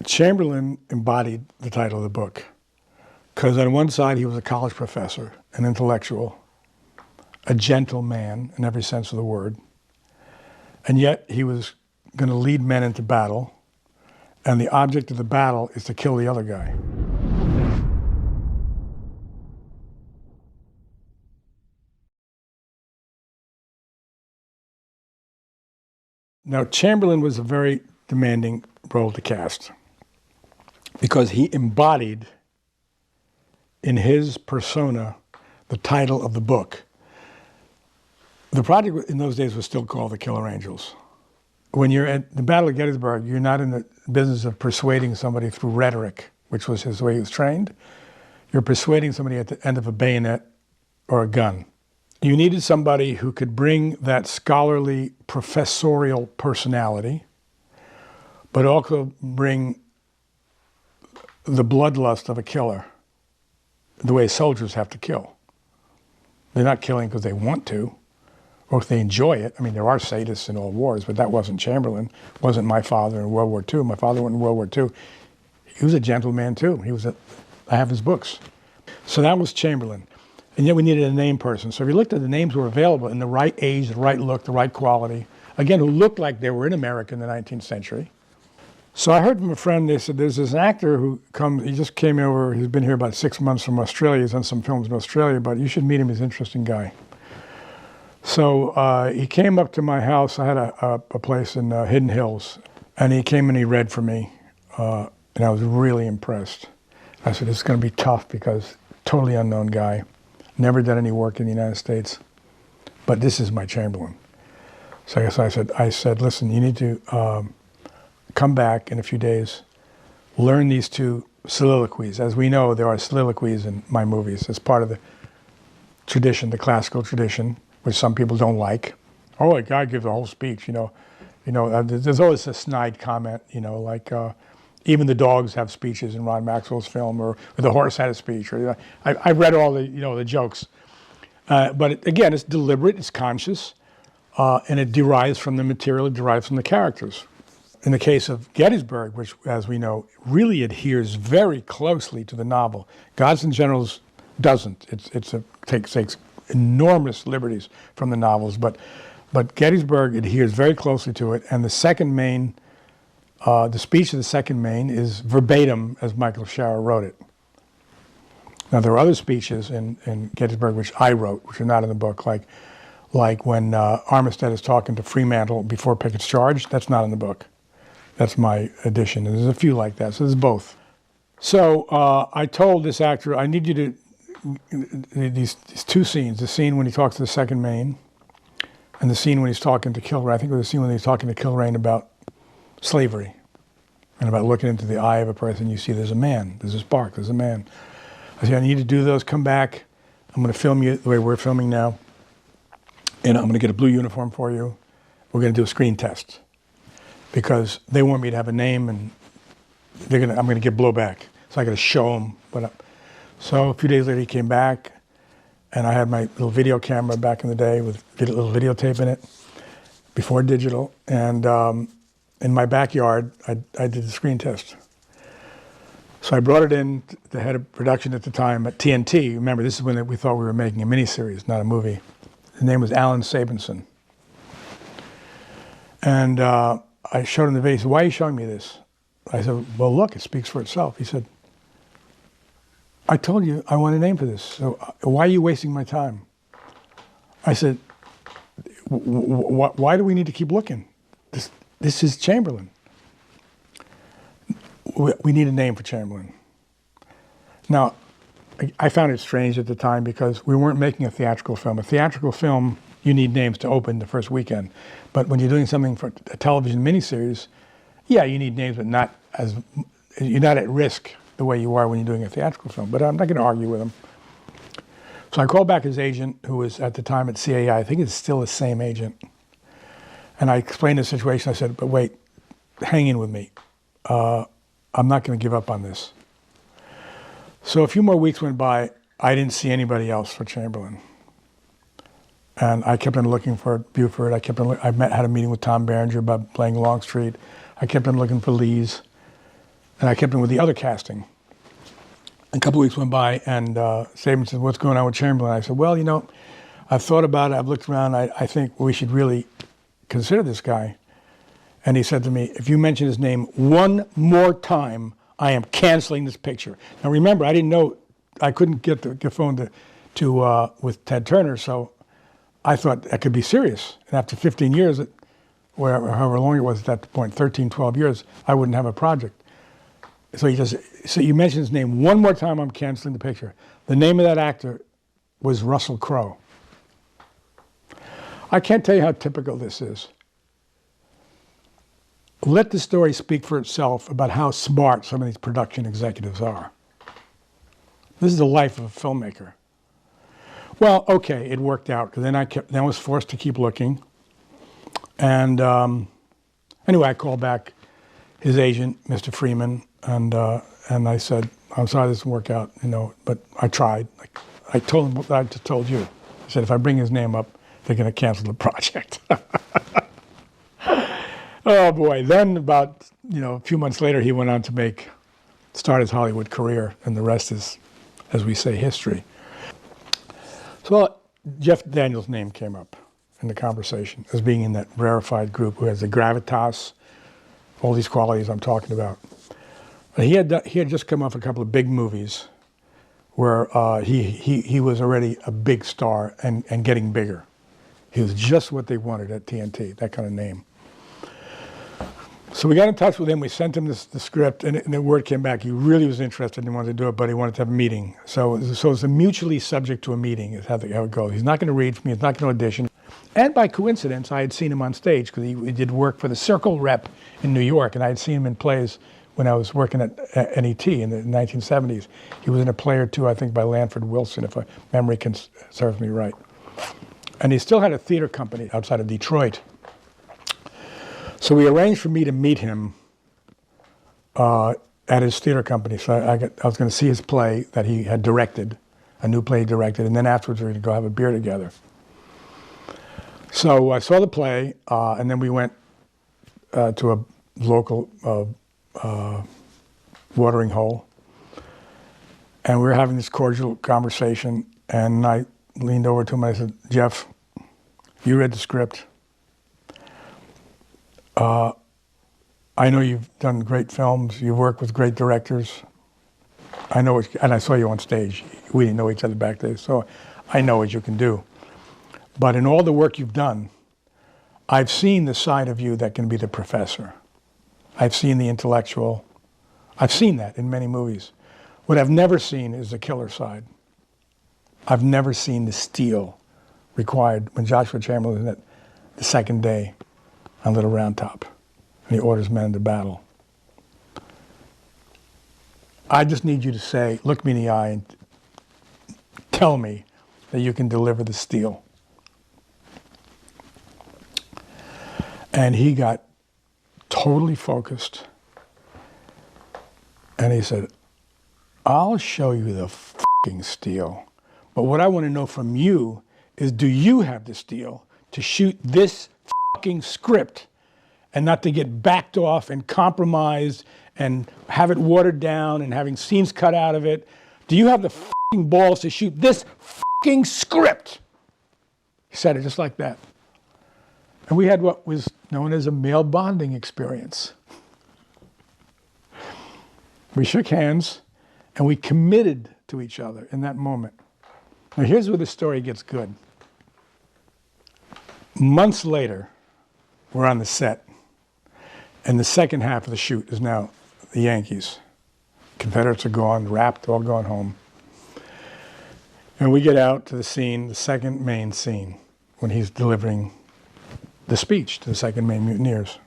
Chamberlain embodied the title of the book, because on one side he was a college professor, an intellectual, a gentleman in every sense of the word, and yet he was going to lead men into battle, and the object of the battle is to kill the other guy. Now, Chamberlain was a very demanding role to cast because he embodied in his persona the title of the book. The project in those days was still called The Killer Angels. When you're at the Battle of Gettysburg, you're not in the business of persuading somebody through rhetoric, which was his way he was trained. You're persuading somebody at the end of a bayonet or a gun. You needed somebody who could bring that scholarly, professorial personality, but also bring the bloodlust of a killer, the way soldiers have to kill. They're not killing because they want to, or if they enjoy it. I mean, there are sadists in all wars, but that wasn't Chamberlain. It wasn't my father in World War II. My father went in World War II. He was a gentleman too. I have his books. So that was Chamberlain. And yet we needed a name person. So if you looked at the names who were available in the right age, the right look, the right quality, again, who looked like they were in America in the 19th century. So I heard from a friend, they said, there's this actor who comes, he just came over, he's been here about 6 months from Australia, he's done some films in Australia, but you should meet him, he's an interesting guy. So he came up to my house, I had a place in Hidden Hills, and he came and he read for me, and I was really impressed. I said, this is going to be tough because totally unknown guy. Never done any work in the United States, but this is my Chamberlain. So I said, listen, you need to come back in a few days, learn these two soliloquies. As we know, there are soliloquies in my movies as part of the tradition, the classical tradition, which some people don't like. Oh, a guy gives a whole speech, there's always a snide comment, like, even the dogs have speeches in Ron Maxwell's film, or the horse had a speech. Or I read all the the jokes, but again, it's deliberate, it's conscious, and it derives from the material, it derives from the characters. In the case of Gettysburg, which, as we know, really adheres very closely to the novel, Gods and Generals doesn't. It takes enormous liberties from the novels, but Gettysburg adheres very closely to it, and the second main. The speech of the second Maine is verbatim as Michael Schauer wrote it. Now there are other speeches in Gettysburg which I wrote, which are not in the book, like when Armistead is talking to Fremantle before Pickett's charge. That's not in the book. That's my addition. And there's a few like that, so there's both. So I told this actor, I need you to, these two scenes, the scene when he talks to the second Maine, and the scene when he's talking to Kilrain. I think it was the scene when he's talking to Kilrain about slavery, and about looking into the eye of a person, you see there's a man, there's a spark, there's a man. I said, I need you to do those, come back, I'm going to film you the way we're filming now, and I'm going to get a blue uniform for you. We're going to do a screen test, because they want me to have a name, and I'm going to get blowback, so I got to show them what up. So a few days later he came back, and I had my little video camera back in the day with a little videotape in it, before digital, and in my backyard, I did the screen test. So I brought it in to the head of production at the time at TNT. Remember, this is when we thought we were making a miniseries, not a movie. His name was Alan Sabinson. And I showed him the video. He said, why are you showing me this? I said, well, look, it speaks for itself. He said, I told you I want a name for this, so why are you wasting my time? I said, why do we need to keep looking? This is Chamberlain. We need a name for Chamberlain. Now, I found it strange at the time because we weren't making a theatrical film. A theatrical film, you need names to open the first weekend. But when you're doing something for a television miniseries, yeah, you need names, but you're not at risk the way you are when you're doing a theatrical film. But I'm not going to argue with him. So I called back his agent, who was at the time at CAI. I think it's still the same agent. And I explained the situation. I said, but wait, hang in with me. I'm not going to give up on this. So a few more weeks went by. I didn't see anybody else for Chamberlain. And I kept on looking for Buford. I had a meeting with Tom Berenger about playing Longstreet. I kept on looking for Lees. And I kept him with the other casting. A couple of weeks went by, and Saban said, "What's going on with Chamberlain?" I said, "Well, you know, I've thought about it. I've looked around. I think we should really consider this guy." And he said to me, "If you mention his name one more time, I am canceling this picture." Now remember, I didn't know, I couldn't get the phone to with Ted Turner, so I thought that could be serious. And after 15 years, however long it was at that point, 13, 12 years, I wouldn't have a project. So he just, so you mention his name one more time, I'm canceling the picture. The name of that actor was Russell Crowe. I can't tell you how typical this is. Let the story speak for itself about how smart some of these production executives are. This is the life of a filmmaker. Well, okay, it worked out, because then I was forced to keep looking. And anyway, I called back his agent, Mr. Freeman, and I said, "I'm sorry this didn't work out, you know, but I tried." I told him what I just told you. I said, "If I bring his name up, they're going to cancel the project." Oh boy! Then about a few months later, he went on to start his Hollywood career, and the rest is, as we say, history. So Jeff Daniels' name came up in the conversation as being in that rarefied group who has the gravitas, all these qualities I'm talking about. But he had just come off a couple of big movies where he was already a big star and getting bigger. He was just what they wanted at TNT, that kind of name. So we got in touch with him. We sent him the script, and the word came back. He really was interested and wanted to do it, but he wanted to have a meeting. So it's a mutually subject to a meeting is how it goes. He's not going to read for me. He's not going to audition. And by coincidence, I had seen him on stage because he did work for the Circle Rep in New York, and I had seen him in plays when I was working at NET in the 1970s. He was in a play or two, I think, by Lanford Wilson, if my memory serves me right. And he still had a theater company outside of Detroit. So we arranged for me to meet him at his theater company. So I was going to see his play that he had directed, a new play he directed, and then afterwards we were going to go have a beer together. So I saw the play, and then we went to a local watering hole, and we were having this cordial conversation, and I leaned over to him and I said, "Jeff, you read the script. I know you've done great films. You've worked with great directors. I know, and I saw you on stage. We didn't know each other back then, so I know what you can do. But in all the work you've done, I've seen the side of you that can be the professor. I've seen the intellectual. I've seen that in many movies. What I've never seen is the killer side. I've never seen the steel required when Joshua Chamberlain is at the second day on Little Round Top, and he orders men into battle. I just need you to say, look me in the eye and tell me that you can deliver the steel." And he got totally focused, and he said, "I'll show you the fucking steel. But what I want to know from you is, do you have the steel to shoot this fucking script and not to get backed off and compromised and have it watered down and having scenes cut out of it? Do you have the fucking balls to shoot this fucking script?" He said it just like that. And we had what was known as a male bonding experience. We shook hands and we committed to each other in that moment. Now here's where the story gets good. Months later, we're on the set, and the second half of the shoot is now the Yankees. Confederates are gone, wrapped, all gone home. And we get out to the scene, the second main scene, when he's delivering the speech to the second main mutineers.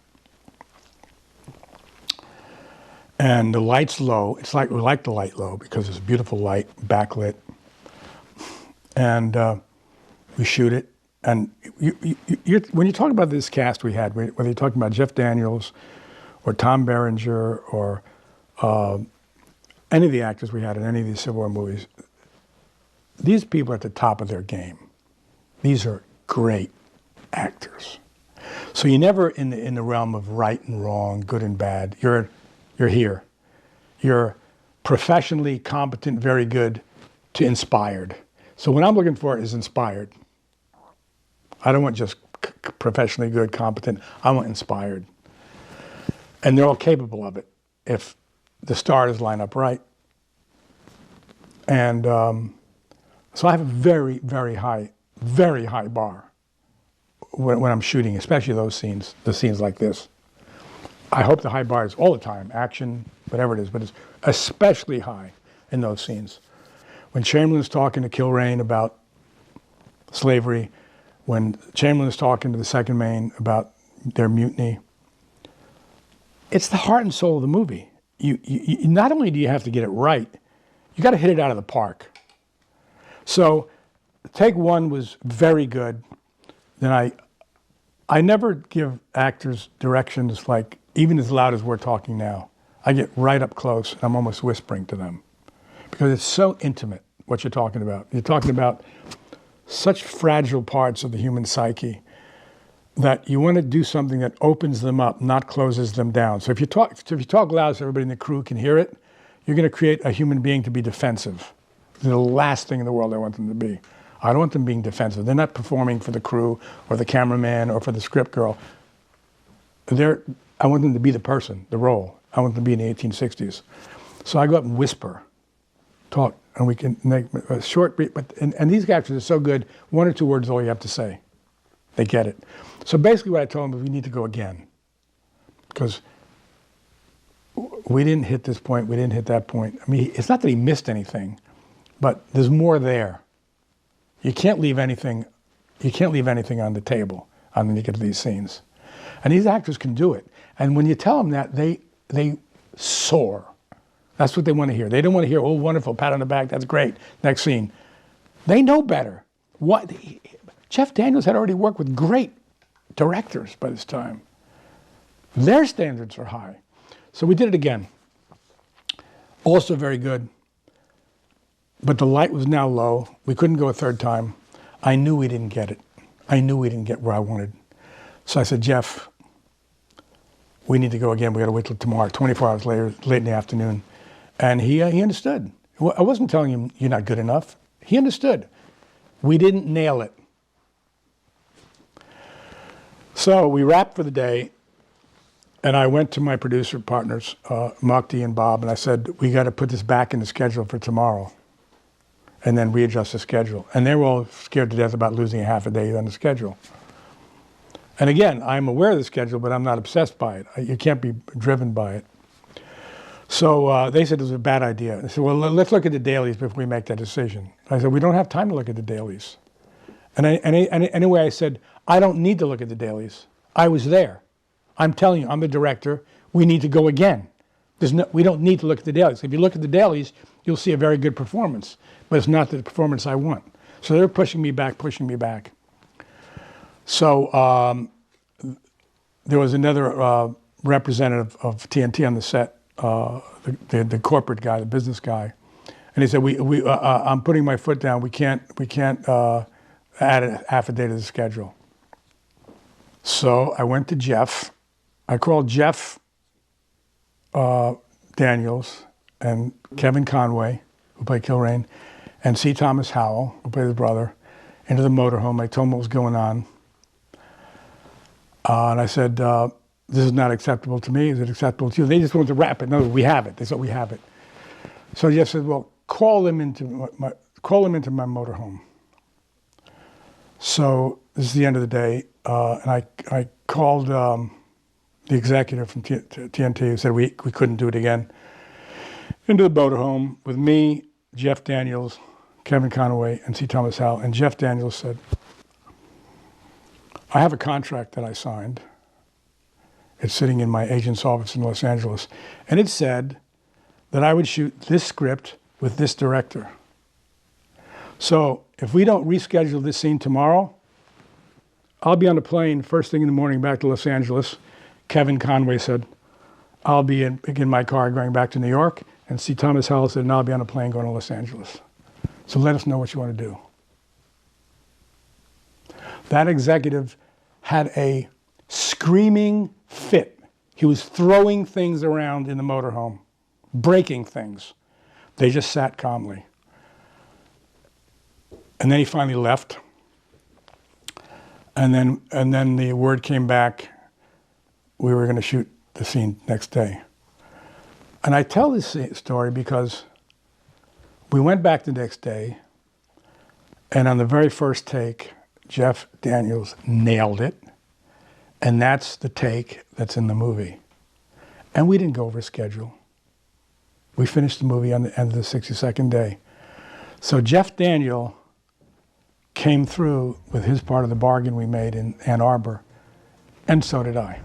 And the light's low. It's like, we like the light low because it's beautiful light, backlit. And we shoot it. And when you talk about this cast we had, whether you're talking about Jeff Daniels or Tom Berenger or any of the actors we had in any of these Civil War movies, these people are at the top of their game. These are great actors. So you're never in the realm of right and wrong, good and bad. You're here. You're professionally competent, very good, to inspired. So what I'm looking for is inspired. I don't want just professionally good, competent. I want inspired. And they're all capable of it if the stars line up right. And so I have a very, very high bar when I'm shooting, especially those scenes, the scenes like this. I hope the high bar is all the time, action, whatever it is, but it's especially high in those scenes. When Chamberlain's talking to Kilrain about slavery, when Chamberlain is talking to the Second Maine about their mutiny, it's the heart and soul of the movie. You not only do you have to get it right, you got to hit it out of the park. So take one was very good. Then I never give actors directions like, even as loud as we're talking now. I get right up close and I'm almost whispering to them because it's so intimate what you're talking about. You're talking about such fragile parts of the human psyche that you want to do something that opens them up, not closes them down. So if you talk loud so everybody in the crew can hear it, you're going to create a human being to be defensive. It's the last thing in the world I want them to be. I don't want them being defensive. They're not performing for the crew or the cameraman or for the script girl. I want them to be the person, the role. I want them to be in the 1860s. So I go up and whisper, talk, and we can make a short brief. And these actors are so good, 1 or 2 words is all you have to say. They get it. So basically what I told them is we need to go again. Because we didn't hit this point, we didn't hit that point. I mean, it's not that he missed anything, but there's more there. You can't leave anything on the table when you get to these scenes. And these actors can do it. And when you tell them that, they soar. That's what they want to hear. They don't want to hear, oh, wonderful, pat on the back, that's great, next scene. They know better. Jeff Daniels had already worked with great directors by this time. Their standards are high. So we did it again. Also very good. But the light was now low. We couldn't go a third time. I knew we didn't get it. I knew we didn't get where I wanted. So I said, Jeff, we need to go again. We got to wait till tomorrow, 24 hours later, late in the afternoon. And he understood. I wasn't telling him you're not good enough. He understood. We didn't nail it. So we wrapped for the day, and I went to my producer partners, Mukti and Bob, and I said, we got to put this back in the schedule for tomorrow and then readjust the schedule. And they were all scared to death about losing a half a day on the schedule. And again, I'm aware of the schedule, but I'm not obsessed by it. You can't be driven by it. So they said it was a bad idea. They said, well, let's look at the dailies before we make that decision. I said, we don't have time to look at the dailies. And anyway, I said, I don't need to look at the dailies. I was there. I'm telling you, I'm the director. We need to go again. We don't need to look at the dailies. If you look at the dailies, you'll see a very good performance, but it's not the performance I want. So they're pushing me back. So there was another representative of TNT on the set, the corporate guy, the business guy, and he said, I'm putting my foot down. We can't add a half a day to the schedule. So I went to Jeff. I called Jeff Daniels and Kevin Conway, who played Kilrain, and C. Thomas Howell, who played his brother, into the motorhome. I told them what was going on. And I said, this is not acceptable to me. Is it acceptable to you? They just wanted to wrap it. No, we have it. They said, we have it. So Jeff said, well, call them into my motorhome. So this is the end of the day. And I called the executive from TNT who said we couldn't do it again. Into the motorhome with me, Jeff Daniels, Kevin Conway, and C. Thomas Howell. And Jeff Daniels said, I have a contract that I signed. It's sitting in my agent's office in Los Angeles. And it said that I would shoot this script with this director. So if we don't reschedule this scene tomorrow, I'll be on a plane first thing in the morning back to Los Angeles. Kevin Conway said, I'll be in my car going back to New York. And C. Thomas Howell said, and I'll be on a plane going to Los Angeles. So let us know what you want to do. That executive had a screaming fit. He was throwing things around in the motorhome. breaking things. They just sat calmly. And then he finally left. And then the word came back, we were going to shoot the scene next day. And I tell this story because we went back the next day, and on the very first take, Jeff Daniels nailed it. And that's the take that's in the movie. And we didn't go over schedule. We finished the movie on the end of the 62nd day. So Jeff Daniel came through with his part of the bargain we made in Ann Arbor, and so did I.